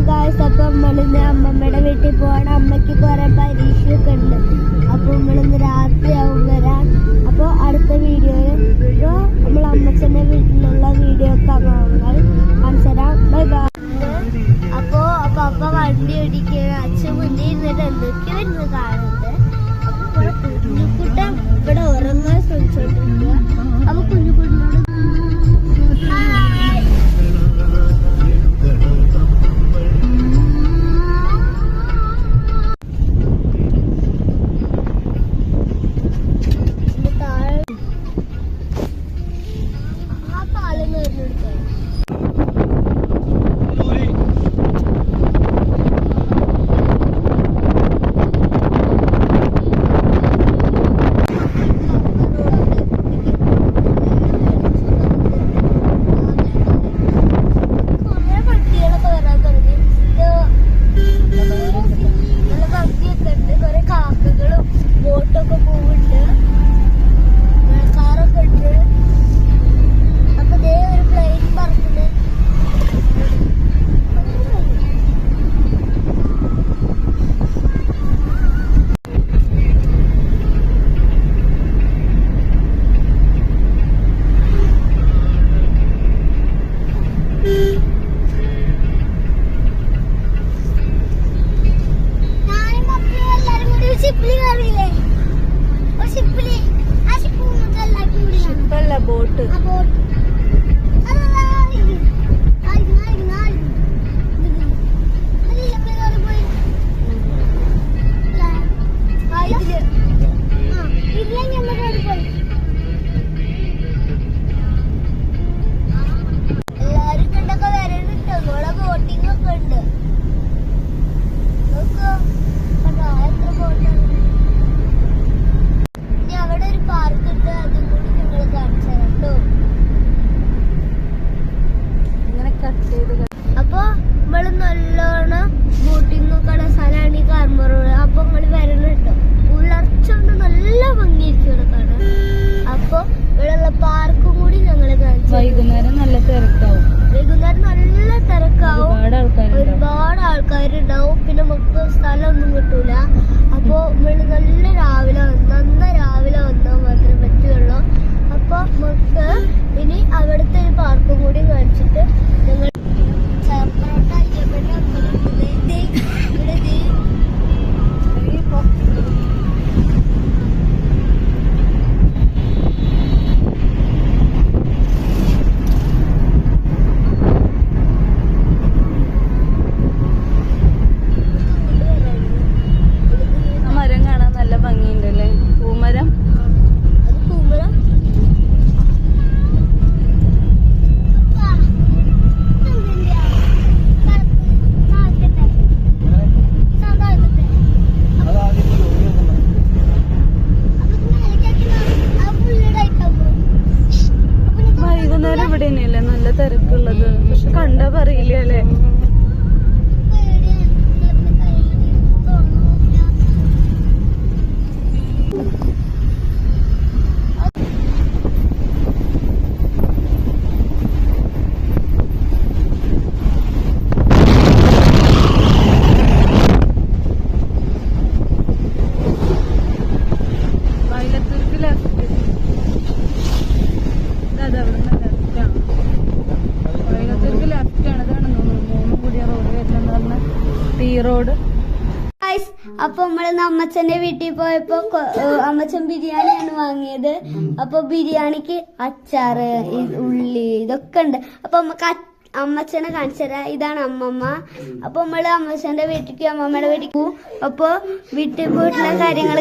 Guys, അപ്പൊ നമ്മളിന്ന് അമ്മമ്മയുടെ വീട്ടിൽ പോവാണ്. അമ്മയ്ക്ക് കുറെ പരീക്ഷയൊക്കെ ഉണ്ട്. അപ്പൊ നമ്മളിന്ന് രാത്രിയാവും വരാൻ. അപ്പൊ അടുത്ത വീഡിയോയിൽ നമ്മൾ അമ്മച്ചന്റെ വീട്ടിലുള്ള വീഡിയോ കാണുക കാണിച്ചുതരാം. Bye bye. അപ്പൊ അപ്പ വണ്ടി ഓടിക്കുക, അച്ഛൻ മുന്നിൽ ഇരുന്നിട്ട് എന്തൊക്കെയോ ഇരുന്ന് കാണുന്നുണ്ട്. അപ്പൊ കുഞ്ഞുകുട്ടൻ ഇവിടെ ഉറങ്ങാൻ ശ്രമിച്ചോണ്ടിരിക്കുക. അപ്പൊ കുഞ്ഞുകുട്ടനോട് ബോട്ട് എല്ലാരും കണ്ടൊക്കെ വരണുണ്ടോ? നമ്മളെ ബോട്ടിംഗ് ഒക്കെ ഉണ്ട്. നോക്കോ എത്ര ബോട്ടാണ്. ഇനി അവിടെ ഒരു പാർക്ക് ഉണ്ട്, അതും കൂടി നിങ്ങൾ കാണിച്ചു തരാം കേട്ടോ. ഇങ്ങനെ കട്ട് ചെയ്ത് അപ്പൊ നമ്മള് നല്ലോണം ബോട്ടിംഗ് ഒക്കെ ഉള്ള സ്ഥലമാണ് ഈ കാർമ റോഡ്. അപ്പൊ നമ്മള് വരണുണ്ടോ? പുലർച്ചൊണ്ട് നല്ല ഭംഗിയായിരിക്കും ഇവിടെ കാണാൻ. അപ്പൊ ഇവിടെയുള്ള പാർക്കും കൂടി ഞങ്ങള് കാണിച്ചു. വൈകുന്നേരം നല്ല തിരക്കാവും. വൈകുന്നേരം നല്ല തിരക്കാവും, ഒരുപാട് ആൾക്കാരുണ്ടാവും. പിന്നെ നമുക്ക് സ്ഥലമൊന്നും കിട്ടൂല. അപ്പൊ നമ്മള് നല്ല രാവിലെ വന്നാൽ മാത്രമേ പറ്റുള്ളൂ. അപ്പൊ നമുക്ക് ഇനി അവിടുത്തെ ഒരു പാർക്കും കൂടി കാണിച്ചിട്ട് ഞങ്ങൾ ചേർപ്പറോട്ട അയ്യപ്പന്റെ അമ്പലം ഇവിടെ മരം കാണാൻ നല്ല ഭംഗിയുണ്ടല്ലേ, പൂമരം. അത് പൂമരം. വൈകുന്നേരം ഇവിടെ തന്നെയല്ലേ നല്ല തിരക്കുള്ളത്. പക്ഷെ കണ്ടാ പറയില്ല അല്ലേ. റോഡ്. അപ്പൊ നമ്മള് അമ്മച്ചന്റെ വീട്ടിൽ പോയപ്പോ അമ്മച്ചൻ ബിരിയാണിയാണ് വാങ്ങിയത്. അപ്പൊ ബിരിയാണിക്ക് അച്ചാറ്, ഉള്ളി, ഇതൊക്കെ ഉണ്ട്. അപ്പൊ നമുക്ക് അമ്മച്ചനെ കാണിച്ചു തരാം. ഇതാണ് അമ്മമ്മ. അപ്പൊ നമ്മള് അമ്മച്ചന്റെ വീട്ടിലേക്ക് അമ്മമ്മയുടെ വീട്ടിൽ പോകും. അപ്പൊ വീട്ടിൽ പോയിട്ടുള്ള കാര്യങ്ങൾ